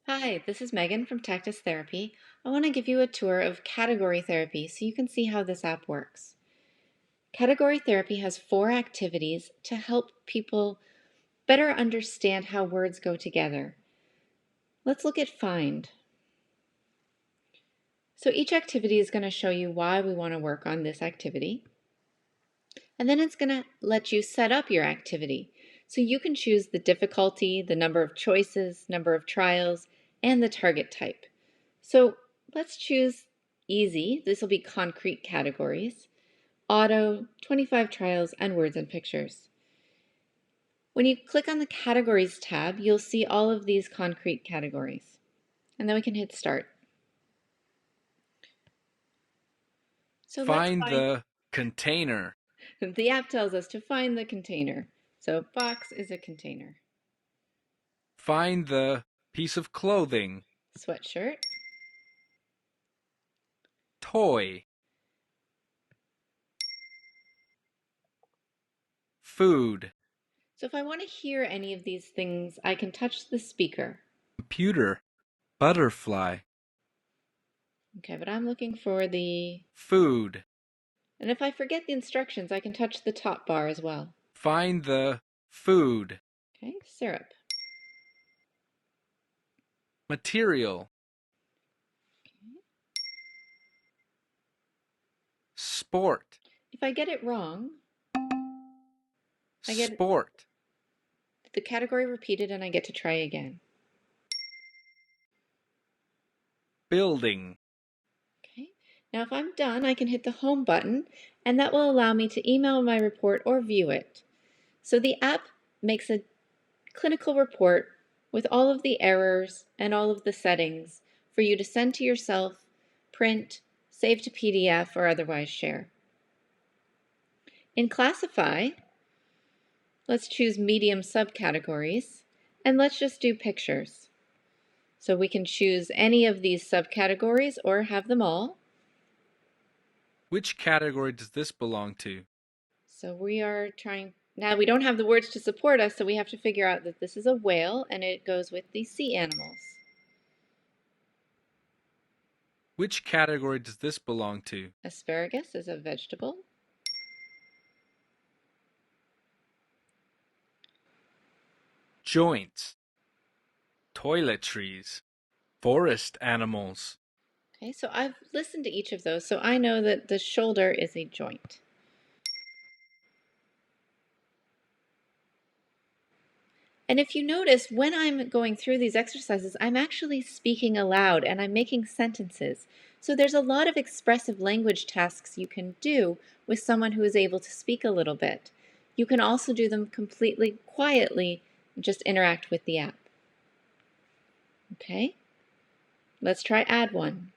Hi, this is Megan from Tactus Therapy. I want to give you a tour of category therapy so you can see how this app works. Category therapy has 4 activities to help people better understand how words go together. Let's look at Find. So each activity is going to show you why we want to work on this activity. And then it's going to let you set up your activity. So you can choose the difficulty, the number of choices, number of trials, and the target type. So let's choose easy. This will be concrete categories. Auto, 25 trials, and words and pictures. When you click on the categories tab, you'll see all of these concrete categories. And then we can hit start. So let's Find find, the container. the app tells us to find the container. So box is a container. Find the piece of clothing. Sweatshirt. Toy. Food. So if I want to hear any of these things, I can touch the speaker. Computer. Butterfly. Okay, but I'm looking for Food. and if I forget the instructions, I can touch the top bar as well. Find the food. Okay, syrup. Material. Okay. Sport. If I get it wrong, I get Sport. the category repeated and I get to try again. Building. Okay, now if I'm done, I can hit the home button and that will allow me to email my report or view it. So the app makes a clinical report with all of the errors and all of the settings for you to send to yourself, print, save to PDF, or otherwise share. In Classify, let's choose medium subcategories, and let's just do pictures. So we can choose any of these subcategories or have them all. Which category does this belong to? So we are trying, now we don't have the words to support us, so we have to figure out that this is a whale and it goes with the sea animals. Which category does this belong to? Asparagus is a vegetable. Joints. Toiletries. Forest animals. Okay, so I've listened to each of those, so I know that the shoulder is a joint. And if you notice, when I'm going through these exercises, I'm actually speaking aloud and I'm making sentences. So there's a lot of expressive language tasks you can do with someone who is able to speak a little bit. You can also do them completely quietly and just interact with the app. Okay, let's try add one.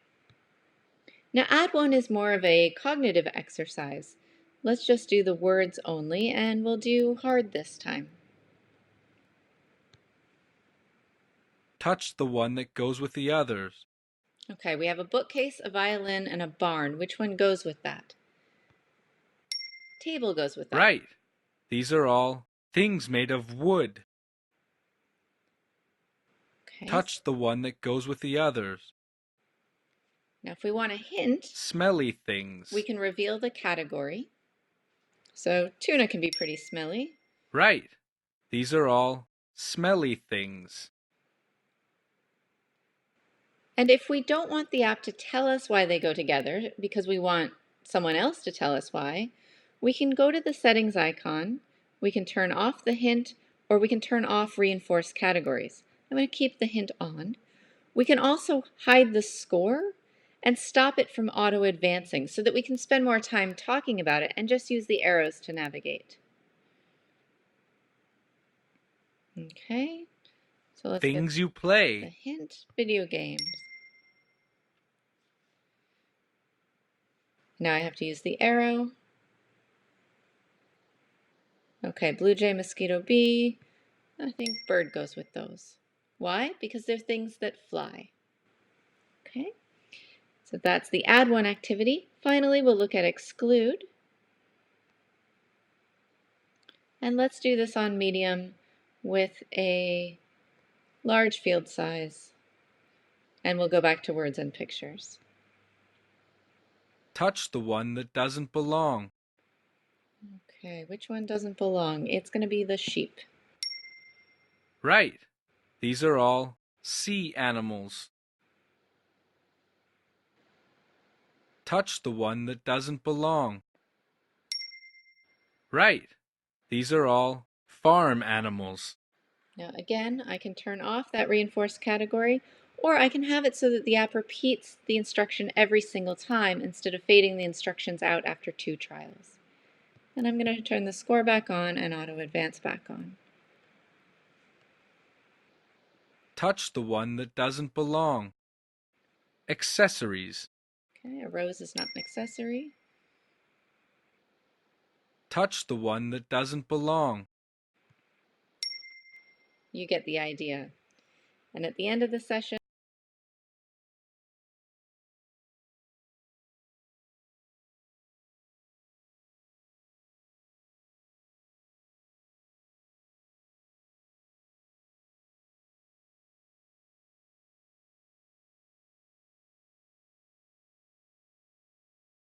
Now add one is more of a cognitive exercise. Let's just do the words only and we'll do hard this time. Touch the one that goes with the others. Okay, we have a bookcase, a violin, and a barn. Which one goes with that? Table goes with that. Right. These are all things made of wood. Okay, Touch the one that goes with the others. now if we want a hint, Smelly things. we can reveal the category. So tuna can be pretty smelly. Right. These are all smelly things. And if we don't want the app to tell us why they go together, because we want someone else to tell us why, we can go to the settings icon, we can turn off the hint, or we can turn off reinforced categories. I'm going to keep the hint on. We can also hide the score and stop it from auto-advancing so that we can spend more time talking about it and just use the arrows to navigate. Okay, so let's get Things you the play. hint, video games. Now I have to use the arrow. Okay, blue jay, mosquito, bee. I think bird goes with those. Why? Because they're things that fly. Okay, so that's the add one activity. Finally, we'll look at exclude. And let's do this on medium with a large field size. And we'll go back to words and pictures. Touch the one that doesn't belong. Okay, which one doesn't belong? It's going to be the sheep. Right. These are all sea animals. Touch the one that doesn't belong. Right. These are all farm animals. Now again, I can turn off that reinforced category, or I can have it so that the app repeats the instruction every single time instead of fading the instructions out after 2 trials. And I'm going to turn the score back on and auto advance back on. Touch the one that doesn't belong. Accessories. Okay, a rose is not an accessory. Touch the one that doesn't belong. You get the idea. And at the end of the session,